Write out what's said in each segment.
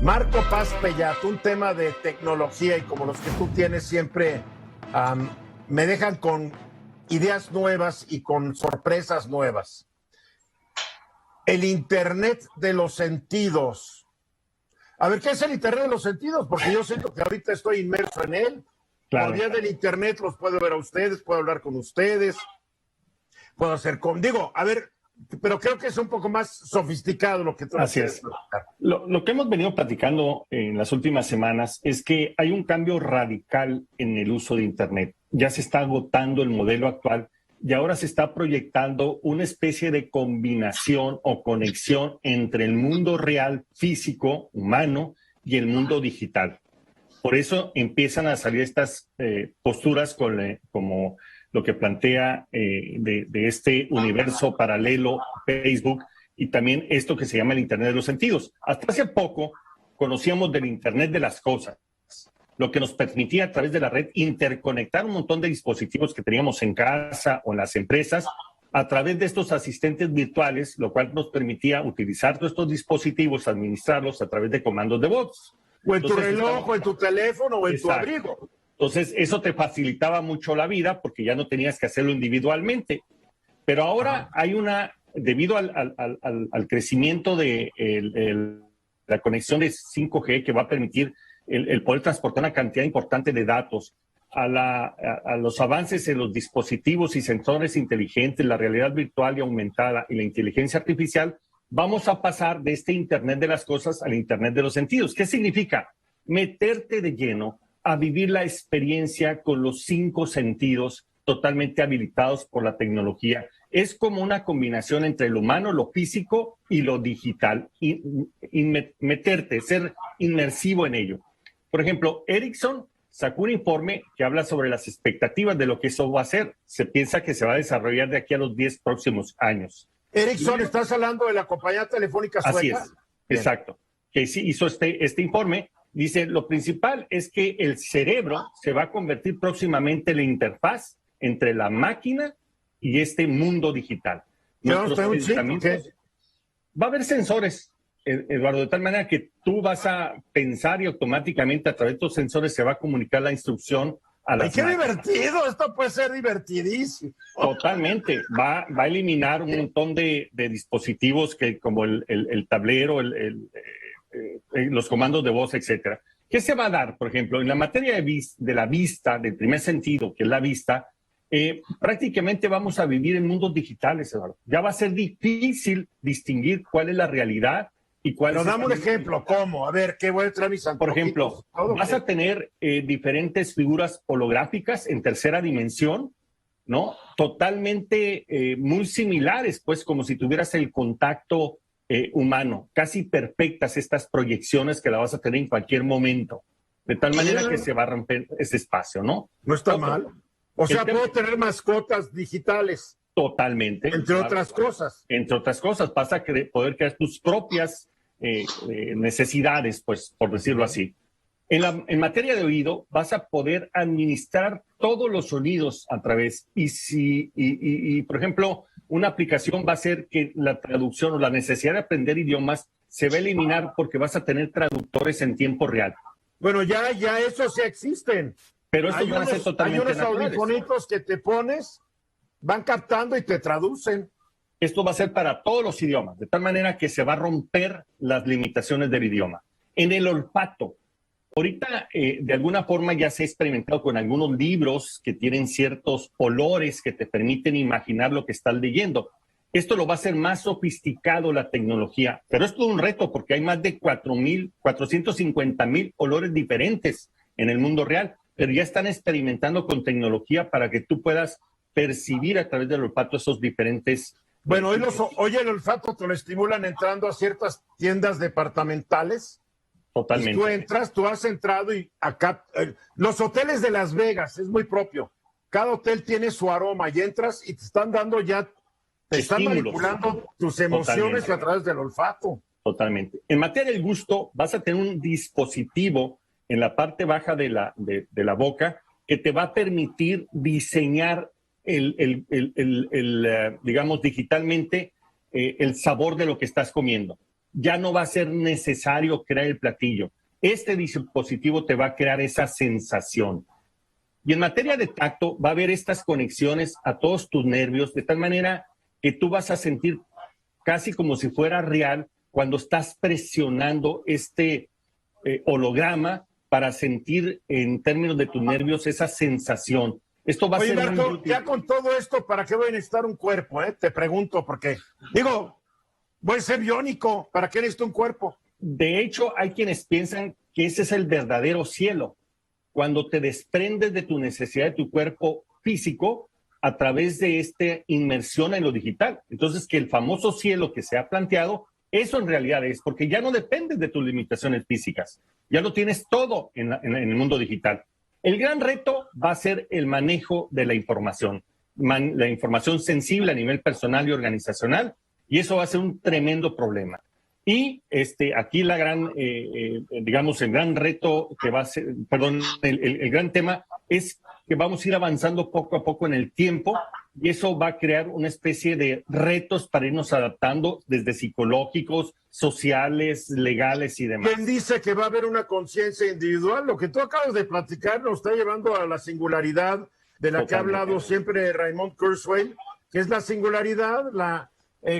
Marco Paz Pellat, un tema de tecnología y como los que tú tienes siempre me dejan con ideas nuevas y con sorpresas nuevas. El Internet de los sentidos. A ver, ¿qué es el Internet de los sentidos? Porque yo siento que ahorita estoy inmerso en él. Claro. Por vía del Internet los puedo ver a ustedes, puedo hablar con ustedes, puedo hacer con... Digo, a ver, pero creo que es un poco más sofisticado lo que tú Así quieres es. platicar. Lo que hemos venido platicando en las últimas semanas es que hay un cambio radical en el uso de Internet. Ya se está agotando el modelo actual y ahora se está proyectando una especie de combinación o conexión entre el mundo real, físico, humano, y el mundo digital. Por eso empiezan a salir estas posturas como lo que plantea de este universo paralelo Facebook y también esto que se llama el Internet de los sentidos. Hasta hace poco conocíamos del Internet de las cosas, lo que nos permitía a través de la red interconectar un montón de dispositivos que teníamos en casa o en las empresas a través de estos asistentes virtuales, lo cual nos permitía utilizar todos estos dispositivos, administrarlos a través de comandos de voz. O en tu reloj, o en tu teléfono, o en tu abrigo. Entonces, eso te facilitaba mucho la vida porque ya no tenías que hacerlo individualmente. Pero ahora hay debido al crecimiento de la conexión de 5G que va a permitir el poder transportar una cantidad importante de datos, a los avances en los dispositivos y sensores inteligentes, la realidad virtual y aumentada y la inteligencia artificial, vamos a pasar de este Internet de las cosas al Internet de los sentidos. ¿Qué significa? Meterte de lleno a vivir la experiencia con los 5 sentidos totalmente habilitados por la tecnología. Es como una combinación entre lo humano, lo físico y lo digital. Y meterte, ser inmersivo en ello. Por ejemplo, Ericsson sacó un informe que habla sobre las expectativas de lo que eso va a ser. Se piensa que se va a desarrollar de aquí a los 10 próximos años. Ericsson, ¿estás hablando de la compañía telefónica sueca? Así es, exacto. Que sí hizo este informe. Dice, lo principal es que el cerebro se va a convertir próximamente en la interfaz entre la máquina y este mundo digital. Va a haber sensores, Eduardo, de tal manera que tú vas a pensar y automáticamente a través de estos sensores se va a comunicar la instrucción a las ¡Qué máquinas. divertido! Esto puede ser divertidísimo. Totalmente. Va a eliminar un montón de dispositivos que, como el tablero, los comandos de voz, etcétera. ¿Qué se va a dar, por ejemplo, en la materia de la vista, del primer sentido, que es la vista? Prácticamente vamos a vivir en mundos digitales, Eduardo. Ya va a ser difícil distinguir cuál es la realidad y cuál es... Pero dame un ejemplo, ¿cómo? A ver, ¿qué voy a traer mis Por ejemplo, vas a tener diferentes figuras holográficas en tercera dimensión, ¿no? Totalmente muy similares, pues como si tuvieras el contacto humano, casi perfectas estas proyecciones que la vas a tener en cualquier momento, de tal manera que se va a romper ese espacio, ¿no? No está mal. O sea, puedo tener mascotas digitales. Totalmente. Entre otras cosas. Entre otras cosas, vas a poder crear tus propias necesidades, pues, por decirlo así. En materia de oído, vas a poder administrar todos los sonidos a través. Y por ejemplo, una aplicación va a hacer que la traducción o la necesidad de aprender idiomas se va a eliminar porque vas a tener traductores en tiempo real. Bueno, ya esos sí existen. Pero estos van a ser totalmente naturales. Hay unos audifonitos que te pones, van captando y te traducen. Esto va a ser para todos los idiomas, de tal manera que se va a romper las limitaciones del idioma. En el olfato, ahorita de alguna forma ya se ha experimentado con algunos libros que tienen ciertos olores que te permiten imaginar lo que estás leyendo. Esto lo va a hacer más sofisticado la tecnología, pero es todo un reto porque hay más de 450,000 olores diferentes en el mundo real, pero ya están experimentando con tecnología para que tú puedas percibir a través del olfato esos diferentes... Bueno, hoy el olfato te lo estimulan entrando a ciertas tiendas departamentales. Totalmente. Y tú has entrado y acá, los hoteles de Las Vegas, es muy propio. Cada hotel tiene su aroma y entras y te están dando ya, te están manipulando tus emociones a través del olfato. Totalmente. En materia del gusto, vas a tener un dispositivo en la parte baja de la boca que te va a permitir diseñar digamos, digitalmente el sabor de lo que estás comiendo. ya no va a ser necesario crear el platillo. Este dispositivo te va a crear esa sensación. Y en materia de tacto, va a haber estas conexiones a todos tus nervios, de tal manera que tú vas a sentir casi como si fuera real cuando estás presionando este holograma para sentir en términos de tus nervios esa sensación. Esto va a ser Marco, muy útil. ya con todo esto, ¿para qué voy a necesitar un cuerpo? Te pregunto, porque digo, voy a ser biónico, ¿para qué necesito un cuerpo? De hecho, hay quienes piensan que ese es el verdadero cielo, cuando te desprendes de tu necesidad de tu cuerpo físico a través de esta inmersión en lo digital. Entonces, que el famoso cielo que se ha planteado, eso en realidad es, porque ya no dependes de tus limitaciones físicas, ya lo tienes todo en el mundo digital. El gran reto va a ser el manejo de la información sensible a nivel personal y organizacional, y eso va a ser un tremendo problema. Y aquí la gran, digamos, el gran reto que va a ser, perdón, el gran tema es que vamos a ir avanzando poco a poco en el tiempo y eso va a crear una especie de retos para irnos adaptando desde psicológicos, sociales, legales y demás. ¿Quién dice que va a haber una conciencia individual? Lo que tú acabas de platicar nos está llevando a la singularidad de la que ha hablado siempre Raymond Kurzweil, que es la singularidad,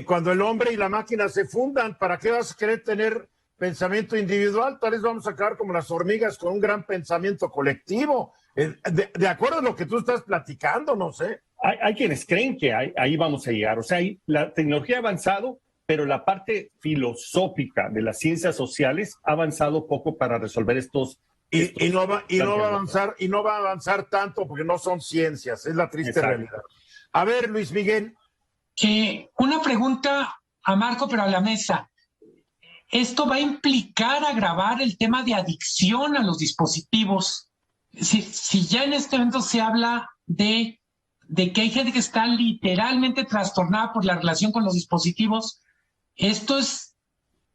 cuando el hombre y la máquina se fundan. ¿Para qué vas a querer tener pensamiento individual? Tal vez vamos a acabar como las hormigas con un gran pensamiento colectivo. De acuerdo a lo que tú estás platicando, no sé. Hay quienes creen que ahí vamos a llegar. O sea, la tecnología ha avanzado, pero la parte filosófica de las ciencias sociales ha avanzado poco para resolver estos. Y no va a avanzar tanto porque no son ciencias, es la triste realidad. A ver, Luis Miguel. Una pregunta a Marco, pero a la mesa. ¿Esto va a implicar agravar el tema de adicción a los dispositivos? Si ya en este momento se habla de que hay gente que está literalmente trastornada por la relación con los dispositivos, esto es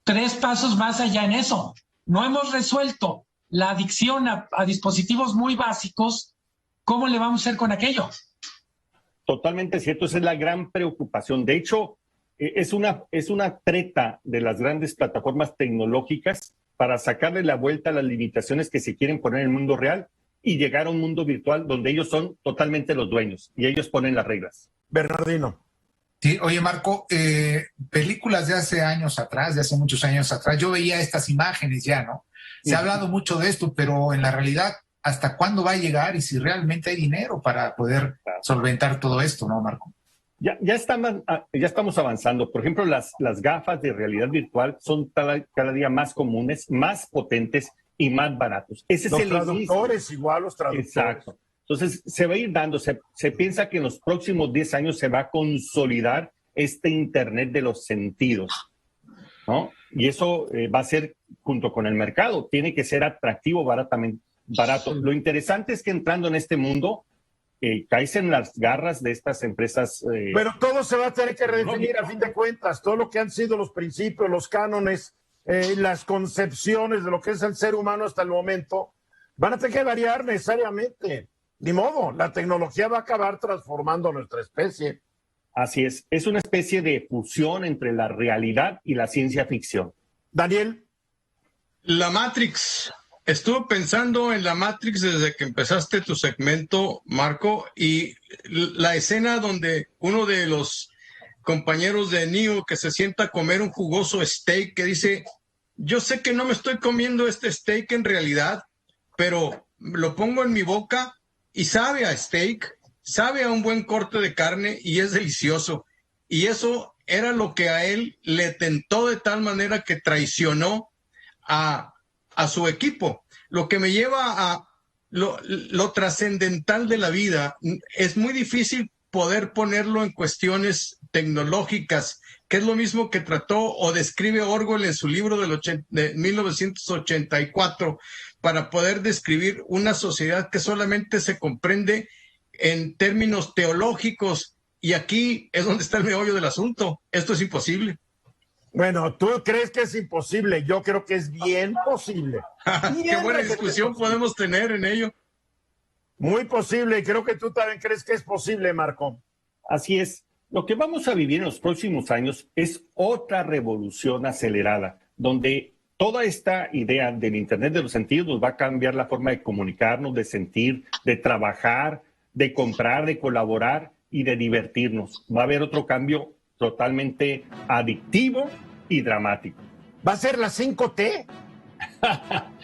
3 pasos más allá en eso. No hemos resuelto la adicción a dispositivos muy básicos. ¿Cómo le vamos a hacer con aquello? Totalmente cierto, esa es la gran preocupación. De hecho, es una treta de las grandes plataformas tecnológicas para sacarle la vuelta a las limitaciones que se quieren poner en el mundo real y llegar a un mundo virtual donde ellos son totalmente los dueños y ellos ponen las reglas. Bernardino. Sí, oye Marco, películas de hace años atrás, de hace muchos años atrás, yo veía estas imágenes ya, ¿no? Se ha hablado mucho de esto, pero en la realidad, ¿hasta cuándo va a llegar y si realmente hay dinero para poder solventar todo esto, no, Marco? Ya estamos avanzando. Por ejemplo, las gafas de realidad virtual son cada día más comunes, más potentes y más baratos. Ese es los el traductores, igual los traductores. Exacto. Entonces, se va a ir dando, se piensa que en los próximos 10 años se va a consolidar este Internet de los sentidos, ¿no? Y eso va a ser, junto con el mercado, tiene que ser atractivo, barato. Sí. Lo interesante es que entrando en este mundo, caes en las garras de estas empresas. Pero todo se va a tener que redefinir a fin de cuentas, todo lo que han sido los principios, los cánones, las concepciones de lo que es el ser humano hasta el momento, van a tener que variar necesariamente. Ni modo, la tecnología va a acabar transformando nuestra especie. Así es una especie de fusión entre la realidad y la ciencia ficción. Daniel. La Matrix. Estuve pensando en la Matrix desde que empezaste tu segmento, Marco, y la escena donde uno de los compañeros de Neo que se sienta a comer un jugoso steak que dice, yo sé que no me estoy comiendo este steak en realidad, pero lo pongo en mi boca y sabe a steak, sabe a un buen corte de carne y es delicioso. Y eso era lo que a él le tentó de tal manera que traicionó a su equipo. Lo que me lleva a lo trascendental de la vida. Es muy difícil poder ponerlo en cuestiones tecnológicas, que es lo mismo que trató o describe Orwell en su libro de 1984, para poder describir una sociedad que solamente se comprende en términos teológicos. Y aquí es donde está el meollo del asunto. Esto es imposible. Bueno, tú crees que es imposible, yo creo que es bien posible. Qué buena discusión podemos tener en ello. Muy posible, y creo que tú también crees que es posible, Marco. Así es. Lo que vamos a vivir en los próximos años es otra revolución acelerada, donde toda esta idea del Internet de los sentidos nos va a cambiar la forma de comunicarnos, de sentir, de trabajar, de comprar, de colaborar y de divertirnos. Va a haber otro cambio totalmente adictivo y dramático. ¿Va a ser la 5T?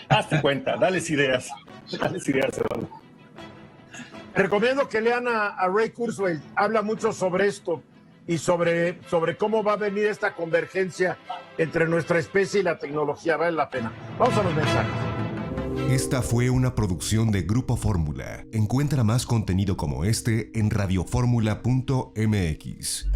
Hazte cuenta, dales ideas, Eduardo. Recomiendo que lean a Ray Kurzweil. Habla mucho sobre esto y sobre cómo va a venir esta convergencia entre nuestra especie y la tecnología. Vale la pena. Vamos a los mensajes. Esta fue una producción de Grupo Fórmula. Encuentra más contenido como este en radioformula.mx.